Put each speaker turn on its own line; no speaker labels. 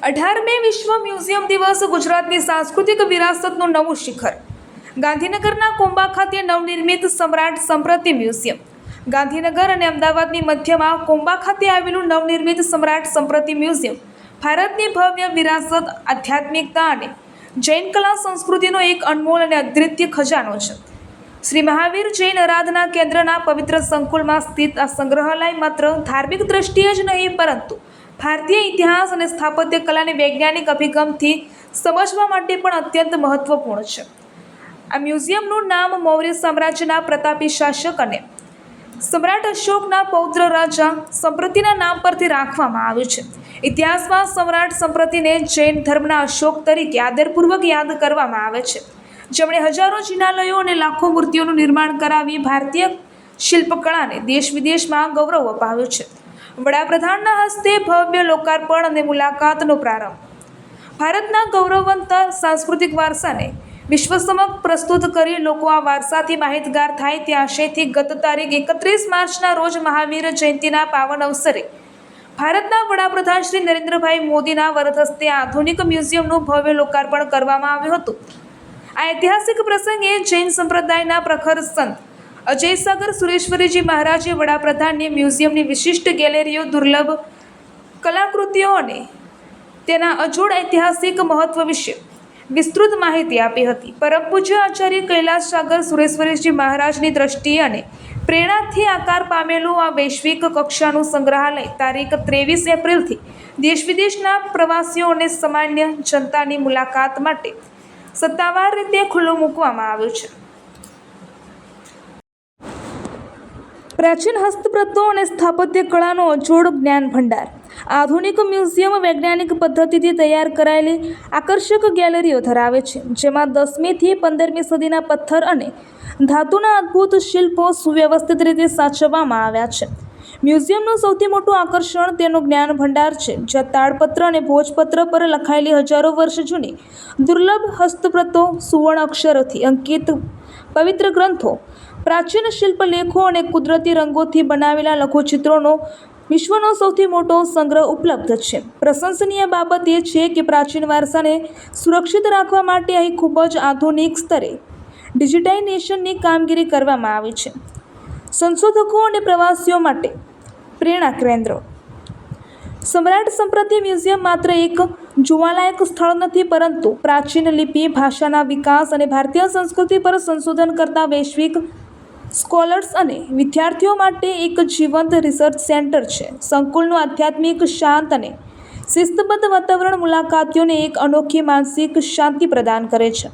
18મે વિશ્વ મ્યુઝિયમ દિવસ ગુજરાતની સાંસ્કૃતિક વિરાસતનું નવું શિખર. ગાંધીનગરના કોંબા ખાતે નવનિર્મિત સમ્રાટ સંપ્રતિ મ્યુઝિયમ. ગાંધીનગર અને અમદાવાદની મધ્યમાં કોંબા ખાતે આવેલું નવનિર્મિત સમ્રાટ સંપ્રતિ મ્યુઝિયમ ભારતની ભવ્ય વિરાસત, આધ્યાત્મિકતા અને જૈન કલા સંસ્કૃતિનો એક અનમોલ અને અદ્વિતીય ખજાનો છે. શ્રી મહાવીર જૈન આરાધના કેન્દ્રના પવિત્ર સંકુલમાં સ્થિત આ સંગ્રહાલય માત્ર ધાર્મિક દ્રષ્ટિએ જ નહીં, પરંતુ ભારતીય ઇતિહાસ અને સ્થાપત્ય કલાને વૈજ્ઞાનિક અભિગમથી સમજવા માટે પણ અત્યંત મહત્વપૂર્ણ છે. આ મ્યુઝિયમનું નામ મૌર્ય સામ્રાજ્યના પ્રતાપી શાસક અને સમ્રાટ અશોકના પૌત્ર રાજા સંપ્રતિના નામ પરથી રાખવામાં આવ્યું છે. ઇતિહાસમાં સમ્રાટ સંપ્રતિને જૈન ધર્મના અશોક તરીકે આદરપૂર્વક યાદ કરવામાં આવે છે, જેમણે હજારો જિનાલયો અને લાખો મૂર્તિઓનું નિર્માણ કરાવી ભારતીય શિલ્પકળાને દેશ વિદેશમાં ગૌરવ અપાવ્યું છે. વડાપ્રધાનના હસ્તે ભવ્ય લોકાર્પણ અને મુલાકાતનો પ્રારંભ. ભારતના ગૌરવવંત સાંસ્કૃતિક વારસાને વિશ્વ સમક્ષ પ્રસ્તુત કરી લોકો આ વારસાથી માહિતગાર થાય તે આશયથી ગત તારીખ 31 માર્ચના રોજ મહાવીર જયંતિના પાવન અવસરે ભારતના વડાપ્રધાન શ્રી નરેન્દ્રભાઈ મોદીના વરદ હસ્તે આધુનિક મ્યુઝિયમનું ભવ્ય લોકાર્પણ કરવામાં આવ્યું હતું. આ ઐતિહાસિક પ્રસંગે જૈન સંપ્રદાયના પ્રખર સંત અજયસાગર સુરેશ્વરીજી મહારાજે વડાપ્રધાનને મ્યુઝિયમની વિશિષ્ટ ગેલેરીઓ, દુર્લભ કલાકૃતિઓ અને તેના અજોડ ઐતિહાસિક મહત્વ વિશે વિસ્તૃત માહિતી આપી હતી. પરમ પૂજ્ય આચાર્ય કૈલાસ સાગર સુરેશ્વરીજી મહારાજની દ્રષ્ટિએ અને પ્રેરણાથી આકાર પામેલું આ વૈશ્વિક કક્ષાનું સંગ્રહાલય તારીખ 23 એપ્રિલથી દેશ વિદેશના પ્રવાસીઓ અને સામાન્ય જનતાની મુલાકાત માટે સત્તાવાર રીતે ખુલ્લું મૂકવામાં આવ્યું છે. પ્રાચીન હસ્તપ્રતો અને સ્થાપત્ય કળાનો અજોડ જ્ઞાન ભંડાર. આધુનિક મ્યુઝિયમ વૈજ્ઞાનિક પદ્ધતિથી તૈયાર કરાયેલી આકર્ષક ગેલેરીઓ ધરાવે છે, જેમાં 10મી થી 15મી સદીના પથ્થર અને ધાતુના અદ્ભુત શિલ્પો સુવ્યવસ્થિત રીતે સાચવવામાં આવ્યા છે. મ્યુઝિયમનું સૌથી મોટું આકર્ષણ તેનો જ્ઞાન ભંડાર છે, જ્યાં તાડપત્ર અને ભોજપત્ર પર લખાયેલી હજારો વર્ષ જૂની દુર્લભ હસ્તપ્રતો, સુવર્ણ અક્ષરોથી અંકિત પવિત્ર ગ્રંથો, પ્રાચીન શિલ્પલેખો અને કુદરતી રંગોથી બનાવેલા લઘુચિત્રોનો વિશ્વનો સૌથી મોટો સંગ્રહ ઉપલબ્ધ છે. પ્રશંસનીય બાબત એ છે કે પ્રાચીન વારસાને સુરક્ષિત રાખવા માટે અહીં ખૂબ જ આધુનિક સ્તરે ડિજિટાઇઝેશનની કામગીરી કરવામાં આવી છે. સંશોધકો અને પ્રવાસીઓ માટે પ્રેરણા કેન્દ્ર. સમ્રાટ સંપ્રતિ મ્યુઝિયમ માત્ર એક જોવાલાયક સ્થળ નથી, પરંતુ પ્રાચીન લિપિ, ભાષાના વિકાસ અને ભારતીય સંસ્કૃતિ પર સંશોધન કરતા વૈશ્વિક સ્કોલર્સ અને વિદ્યાર્થીઓ માટે એક જીવંત રિસર્ચ સેન્ટર છે. સંકુલનું આધ્યાત્મિક, શાંત અને શિસ્તબદ્ધ વાતાવરણ મુલાકાતીઓને એક અનોખી માનસિક શાંતિ પ્રદાન કરે છે.